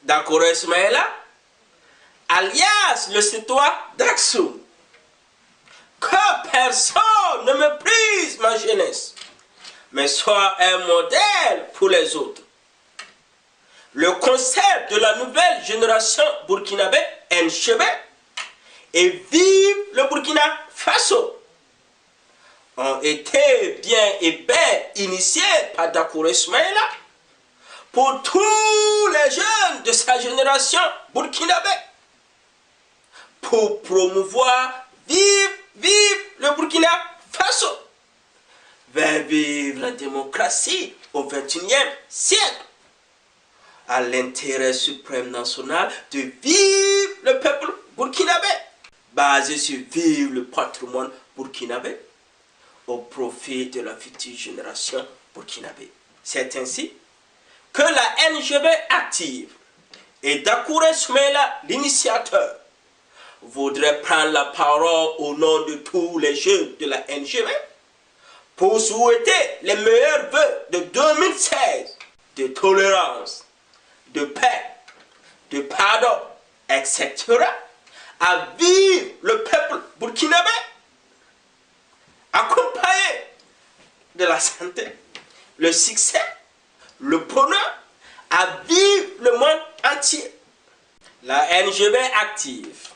Dakoro Ismaïla, alias le citoyen d'Aksum. Que personne ne méprise ma jeunesse, mais soit un modèle pour les autres. Le concept de la nouvelle génération burkinabé, NGB, et vive le Burkina Faso, ont été bien initiés par Dakoro Ismaïla pour tous les jeunes de sa génération burkinabé, pour promouvoir vive le Burkina Faso, vers vivre la démocratie au XXIe siècle, à l'intérêt suprême national de vivre le peuple burkinabé, basé sur vivre le patrimoine burkinabé, au profit de la future génération burkinabé. C'est ainsi que la NGB active et Dakoro Ismaïla, l'initiateur, voudrait prendre la parole au nom de tous les jeunes de la NGB pour souhaiter les meilleurs vœux de 2016 de tolérance, de paix, de pardon, etc. à vivre le peuple burkinabé, accompagné de la santé, le succès, le bonheur, à vivre le monde entier. La NGB active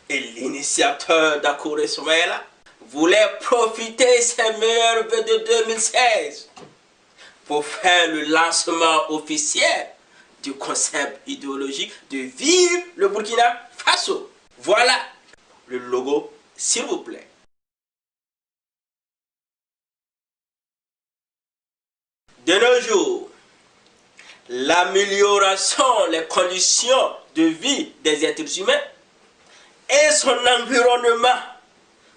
et l'initiateur Dakoro Ismaïla voulait profiter ses meilleurs vœux de 2016 pour faire le lancement officiel du concept idéologique de vivre le Burkina Faso. Voilà le logo, s'il vous plaît. De nos jours, l'amélioration des conditions de vie des êtres humains et son environnement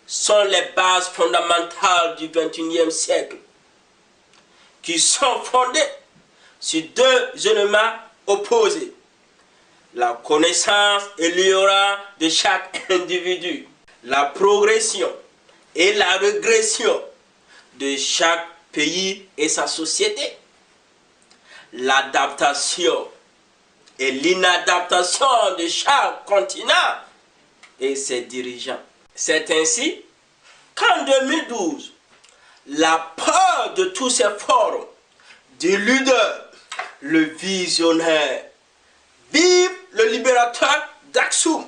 sont les bases fondamentales du XXIe siècle, qui sont fondées sur deux éléments opposés: la connaissance et l'ignorance de chaque individu, la progression et la régression de chaque pays et sa société, l'adaptation et l'inadaptation de chaque continent et ses dirigeants. C'est ainsi qu'en 2012, la peur de tous ces forums, du leader, le visionnaire, vive le libérateur d'Aksum,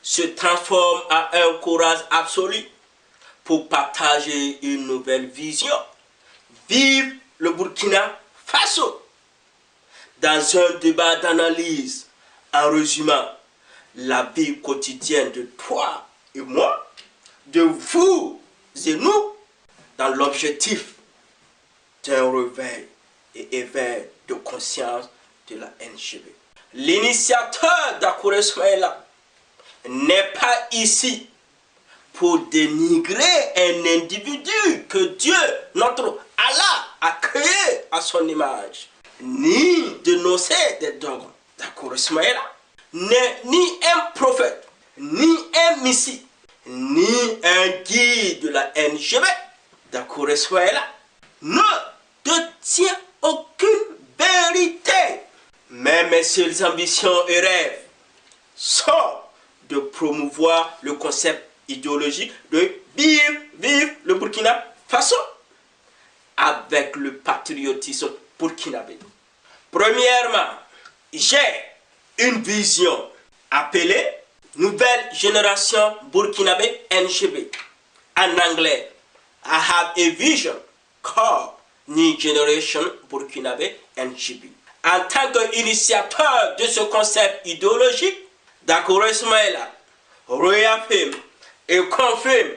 se transforme en un courage absolu pour partager une nouvelle vision. Vive le Burkina Faso, dans un débat d'analyse, en résumant la vie quotidienne de toi et moi, de vous et nous, dans l'objectif d'un réveil et éveil de conscience de la NGB. L'initiateur Dakoro Ismaïla n'est pas ici pour dénigrer un individu que Dieu, notre Allah, a créé à son image, ni dénoncer des dogmes. Dakoro Ismaïla n'est ni un prophète, ni un messie, ni un guide de la NGB. Dakoro Ismaïla ne détient aucune vérité, mais mes seules ambitions et rêves sont de promouvoir le concept idéologique de vive le Burkina Faso avec le patriotisme burkinabé. Premièrement, j'ai une vision appelée Nouvelle Génération Burkinabé NGB. En anglais, I have a vision called New Generation Burkinabé NGB. En tant qu'initiateur de ce concept idéologique, Dakoro Ismaïla réaffirme et confirme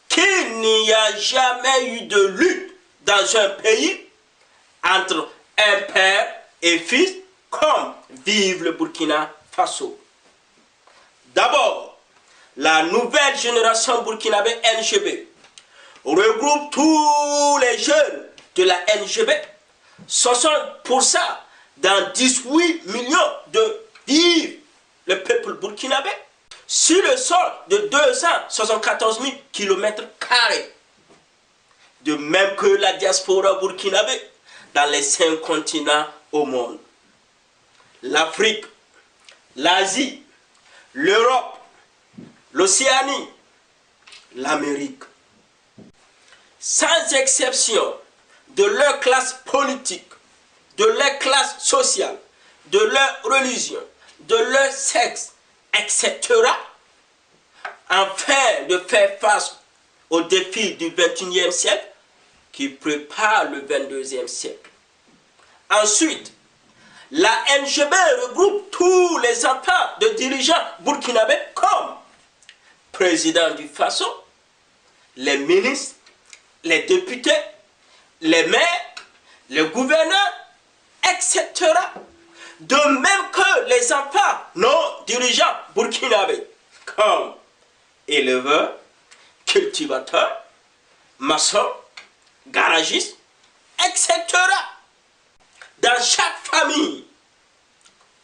qu'il n'y a jamais eu de lutte dans un pays entre un père et fils comme vive le Burkina Faso. D'abord, la nouvelle génération burkinabé NGB regroupe tous les jeunes de la NGB, 60% dans 18 millions de vivent le peuple burkinabé, sur le sol de 274 000 km², de même que la diaspora burkinabé dans les 5 continents au monde. l'Afrique, l'Asie, l'Europe, l'Océanie, l'Amérique. Sans exception de leur classe politique, de leur classe sociale, de leur religion, de leur sexe, etc., afin de faire face aux défis du XXIe siècle qui prépare le XXIe siècle. Ensuite, la NGB regroupe tous les enfants de dirigeants burkinabés comme président du Faso, les ministres, les députés, les maires, les gouverneurs, etc. De même que les enfants non dirigeants burkinabés comme éleveurs, cultivateurs, maçons, garagistes, etc. Dans chaque famille,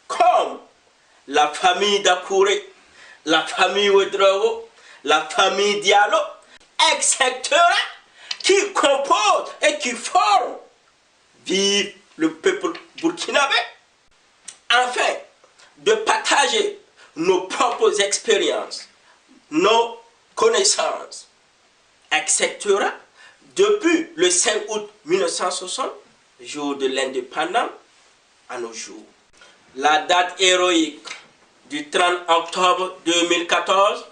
comme la famille d'Akouré, la famille Ouedraogo, la famille Diallo, etc., qui composent et qui forment vive le peuple burkinabé, afin de partager nos propres expériences, nos connaissances, etc., depuis le 5 août 1960, jour de l'indépendance, à nos jours. La date héroïque du 30 octobre 2014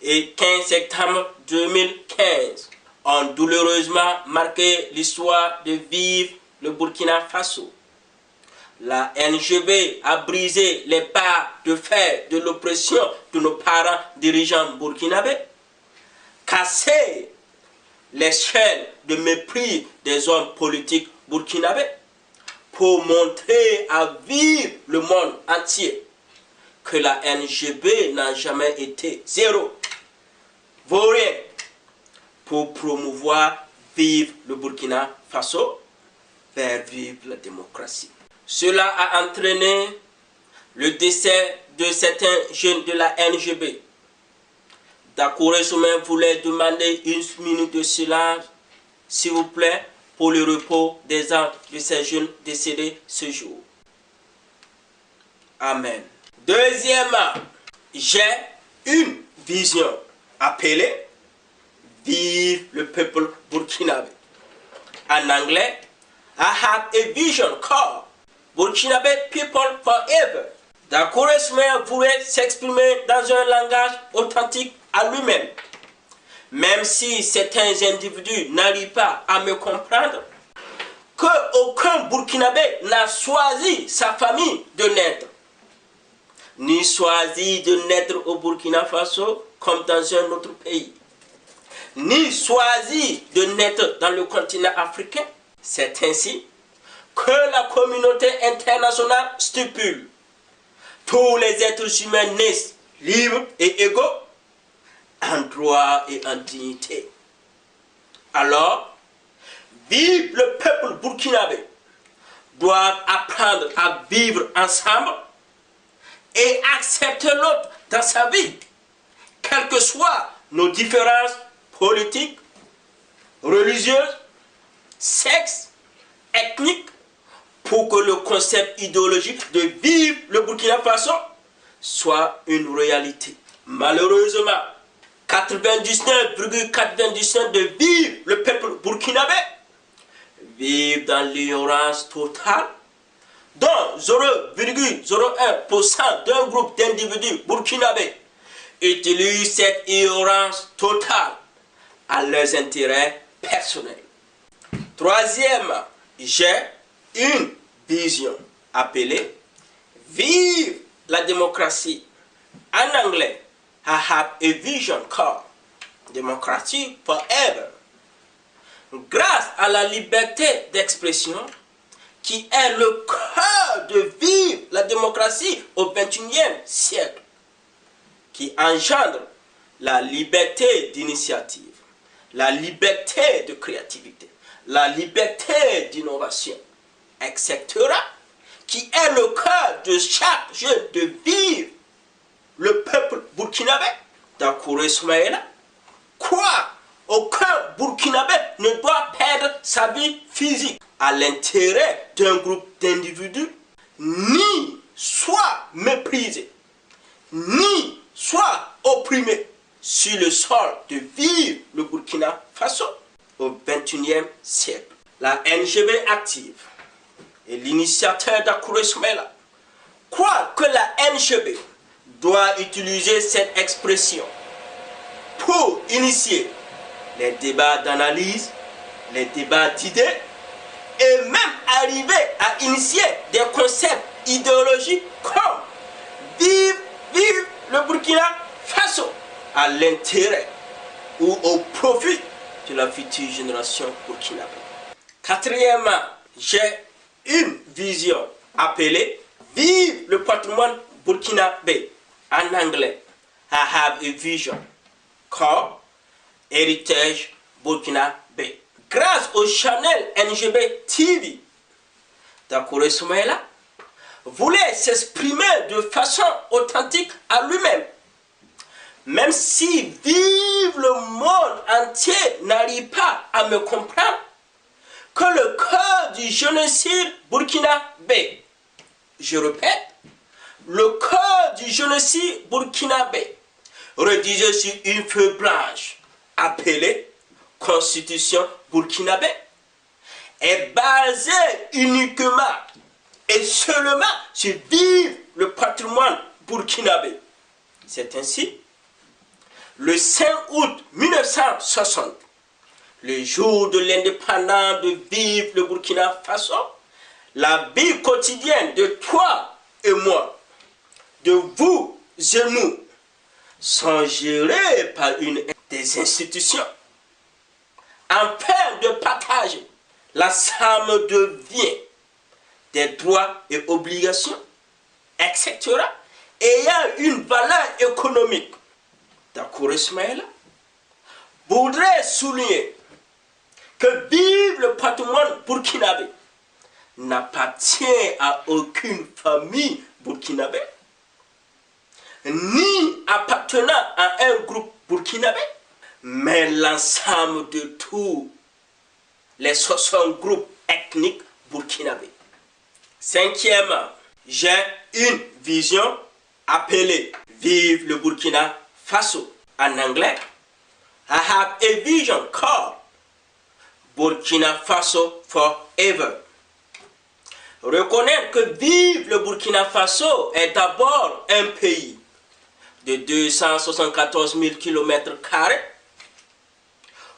et 15 septembre 2015 ont douloureusement marqué l'histoire de vivre le Burkina Faso. La NGB a brisé les barres de fer de l'oppression de nos parents dirigeants burkinabés, cassé les chaînes de mépris des hommes politiques burkinabés pour montrer à vivre le monde entier que la NGB n'a jamais été zéro, vaut rien, pour promouvoir vivre le Burkina Faso vers vivre la démocratie. Cela a entraîné le décès de certains jeunes de la NGB. Dakouré Soumen voulait demander une minute de silence, s'il vous plaît, pour le repos des âmes de ces jeunes décédés ce jour. Amen. Deuxièmement, j'ai une vision appelée « Vive le peuple burkinabé ». En anglais, I have a vision called Burkinabé People Forever. Dakouré Soumen voulait s'exprimer dans un langage authentique à lui-même. Même si certains individus n'arrivent pas à me comprendre, qu'aucun Burkinabé n'a choisi sa famille de naître, ni choisi de naître au Burkina Faso comme dans un autre pays, ni choisi de naître dans le continent africain. C'est ainsi que la communauté internationale stipule: tous les êtres humains naissent libres et égaux en droit et en dignité. Alors, vive le peuple burkinabé doivent apprendre à vivre ensemble et accepter l'autre dans sa vie, quelles que soient nos différences politiques, religieuses, sexes, ethniques, pour que le concept idéologique de vivre le Burkina Faso soit une réalité. Malheureusement, 99,99% de vivre le peuple burkinabé vivent dans l'ignorance totale, dont 0,01% d'un groupe d'individus burkinabés utilisent cette ignorance totale à leurs intérêts personnels. Troisièmement, j'ai une vision appelée « Vive la démocratie ». En anglais, I have a vision called Democracy Forever. Grâce à la liberté d'expression, qui est le cœur de vivre la démocratie au XXIe siècle, qui engendre la liberté d'initiative, la liberté de créativité, la liberté d'innovation, etc., qui est le cœur de chaque jeune de vivre le peuple burkinabé. Dakouré Soumaïla, quoi? Aucun Burkinabé ne doit perdre sa vie physique à l'intérêt d'un groupe d'individus ni soit méprisé, ni soit opprimé sur le sol de vivre le Burkina Faso au XXIe siècle. La NGB active et l'initiateur d'Akouré Soumaïla croient que la NGB doit utiliser cette expression pour initier les débats d'analyse, les débats d'idées et même arriver à initier des concepts idéologiques comme vive le Burkina Faso à l'intérêt ou au profit de la future génération burkinabé. Quatrièmement, j'ai une vision appelée vive le patrimoine burkinabé. En anglais, I have a vision called Heritage Burkinabé. Grâce au channel NGB TV, d'Akouré Soumaïla voulait s'exprimer de façon authentique à lui-même. Même si vive le monde entier n'arrive pas à me comprendre, que le cœur du génocide burkinabé, je répète, le cœur du génocide burkinabé, rédigé sur une feuille blanche appelée Constitution burkinabé, est basé uniquement et seulement sur vive le patrimoine burkinabé. C'est ainsi, le 5 août 1960, le jour de l'indépendance de vive le Burkina Faso, la vie quotidienne de toi et moi, de vous et nous, sont gérées par une des institutions afin de partager la somme de biens, des droits et obligations, etc., ayant une valeur économique. D'Akouré Soumaïla voudrait souligner que vive le patrimoine burkinabé n'appartient à aucune famille burkinabé, ni appartenant à un groupe burkinabé, mais l'ensemble de tous les 60 groupes ethniques burkinabés. Cinquièmement, j'ai une vision appelée vive le Burkina Faso. En anglais, I have a vision called Burkina Faso Forever. Reconnaître que vive le Burkina Faso est d'abord un pays de 274 000 km²,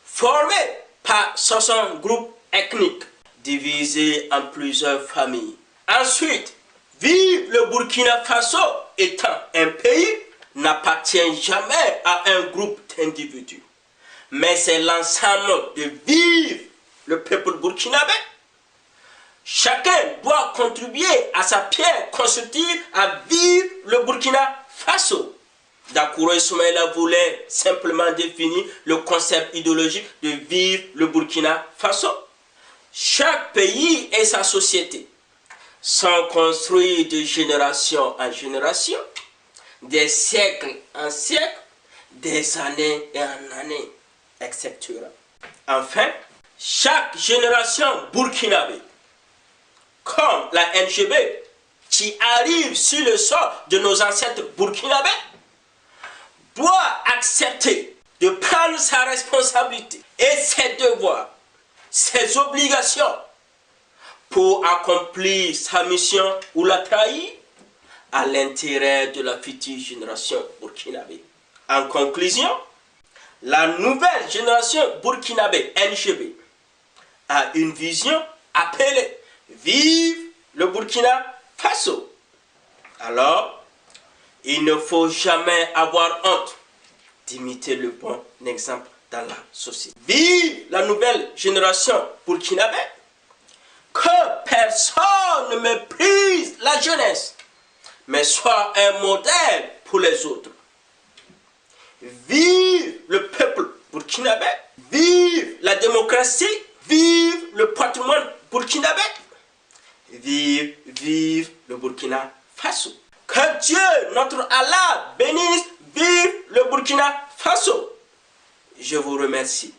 formé par 60 groupes ethniques divisés en plusieurs familles. Ensuite, vive le Burkina Faso étant un pays n'appartient jamais à un groupe d'individus, mais c'est l'ensemble de vive le peuple burkinabé. Chacun doit contribuer à sa pierre constructive à vivre le Burkina Faso. D'Akouré Soumaïla voulait simplement définir le concept idéologique de vivre le Burkina Faso. Chaque pays et sa société sont construits de génération en génération, des siècles en siècles, des années en années, etc. Enfin, chaque génération burkinabé, comme la NGB, qui arrive sur le sol de nos ancêtres burkinabés, doit accepter de prendre sa responsabilité et ses devoirs, ses obligations pour accomplir sa mission ou la trahir à l'intérêt de la future génération burkinabé. En conclusion, la nouvelle génération burkinabé NGB a une vision appelée vive le Burkina Faso. Alors, il ne faut jamais avoir honte d'imiter le bon exemple dans la société. Vive la nouvelle génération burkinabé, que personne ne méprise la jeunesse, mais soit un modèle pour les autres. Vive le peuple burkinabé, vive la démocratie, vive le patrimoine burkinabé, vive le Burkina Faso. Que Dieu, notre Allah, bénisse, vive le Burkina Faso. Je vous remercie.